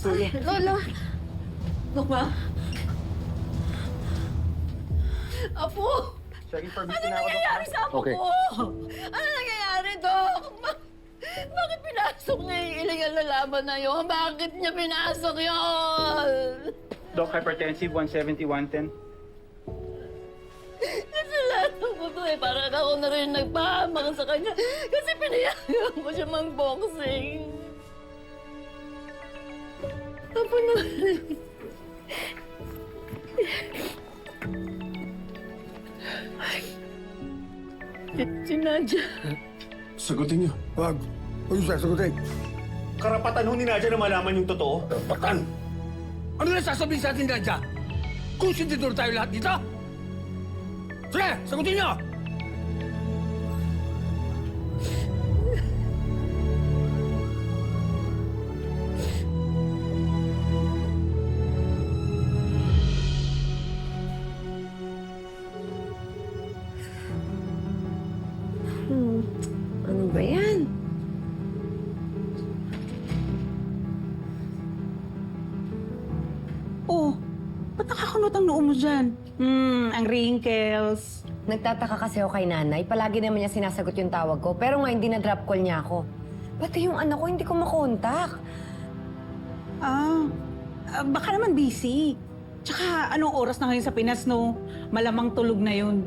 Tulong. Lola! Luma! Apo! Checking for Ano busy na ako, nangyayari Dok. sa apo Okay. ko? Ano nangyayari, Dok? Bakit pinasok niya yung illegal na laban na yun? Bakit niya pinasok yun? Doc, hypertensive, 170, 110. Kasi lahat ng buto eh, parang ako na rin nagpahamang sa kanya. Kasi pinayagan ko siya mag-boxing. Apo naman. Si Nadia. Sagutin niyo. Wag. Huwag yung sasagutin. Karapatan ho ni Nadia na malaman yung totoo. Karapatan. Ano na sasabihin sa atin, Nadia? Kung sintidor tayo lahat dito? Sige, sagutin niyo! Ano ba yan? Oh, ba't nakakunot ang noo mo dyan? Ang wrinkles. Nagtataka kasi ako kay nanay. Palagi naman niya sinasagot yung tawag ko. Pero nga hindi na-drop call niya ako. Pati yung anak ko, hindi ko makontak. Baka naman busy. Tsaka anong oras na ngayon sa Pinas, no? Malamang tulog na yun.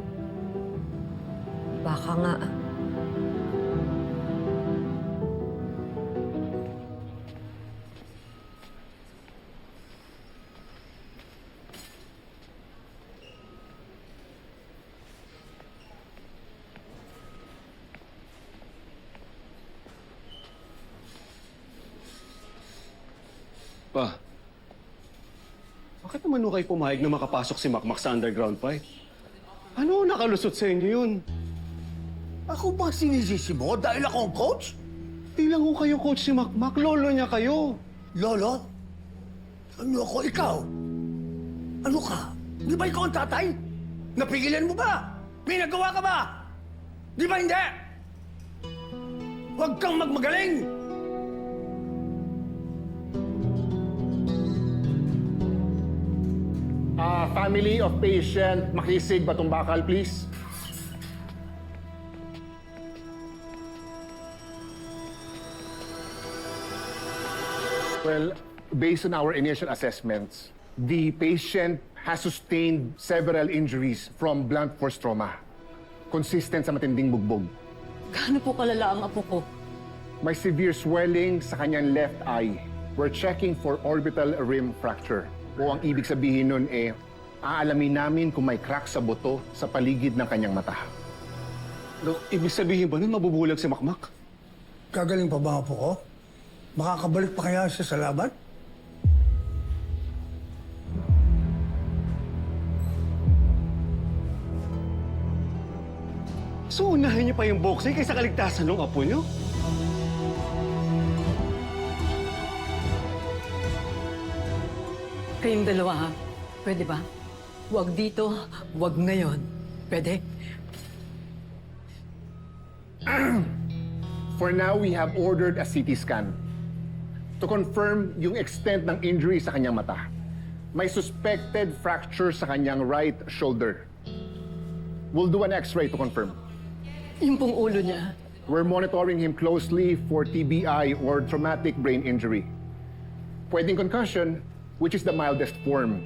Baka nga. Pa, bakit naman ho kayo pumayag na makapasok si Makmak sa underground fight? Ano nakalusot sa inyo yun? Ako ba sinisisi mo dahil ako ang coach? Di lang ho kayo coach si Makmak, lolo niya kayo. Lolo? Ano ako? Ikaw? Ano ka? Di ba ikaw ang tatay? Napigilan mo ba? May nagawa ka ba? Di ba hindi? Huwag kang magmagaling! Family of patient Makisig Batumbakal, please. Well, based on our initial assessments, the patient has sustained several injuries from blunt force trauma, consistent sa matinding bugbog. Gaano po kalala ang apo ko? May severe swelling sa kanyang left eye. We're checking for orbital rim fracture. O ang ibig sabihin nun aalamin namin kung may crack sa buto sa paligid ng kanyang mata. Dok, ibig sabihin ba nun mabubulag si Makmak? Gagaling pa ba po ko? Makakabalik pa kaya siya sa laban? So unahin niyo pa yung boxing kaysa kaligtasan ng apo niyo? Kayong dalawa, ha? Pwede ba? Huwag dito, huwag ngayon. Pwede? For now, we have ordered a CT scan to confirm yung extent ng injury sa kanyang mata. May suspected fracture sa kanyang right shoulder. We'll do an X-ray to confirm. Yung pong ulo niya. We're monitoring him closely for TBI or traumatic brain injury. Pwedeng concussion, which is the mildest form.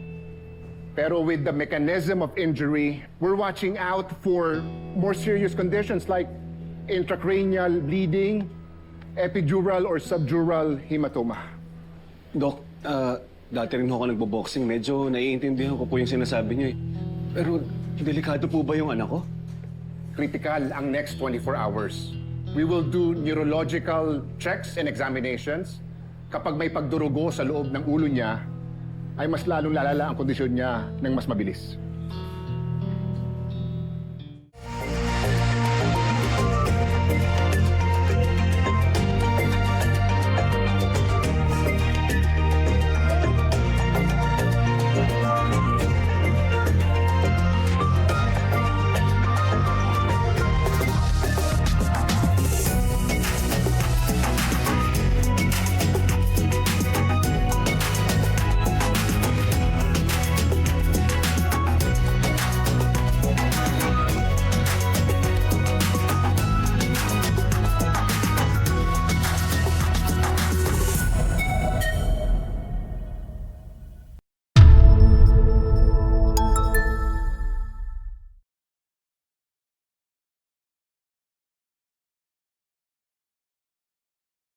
Pero with the mechanism of injury, we're watching out for more serious conditions like intracranial bleeding, epidural or subdural hematoma. Dok, dati rin ako nagbo-boxing. Medyo naiintindihan ko po yung sinasabi niyo eh. Pero delikado po ba yung anak ko? Critical ang next 24 hours. We will do neurological checks and examinations. Kapag may pagdurugo sa loob ng ulo niya, ay mas lalong lalala ang kondisyon niya ng mas mabilis.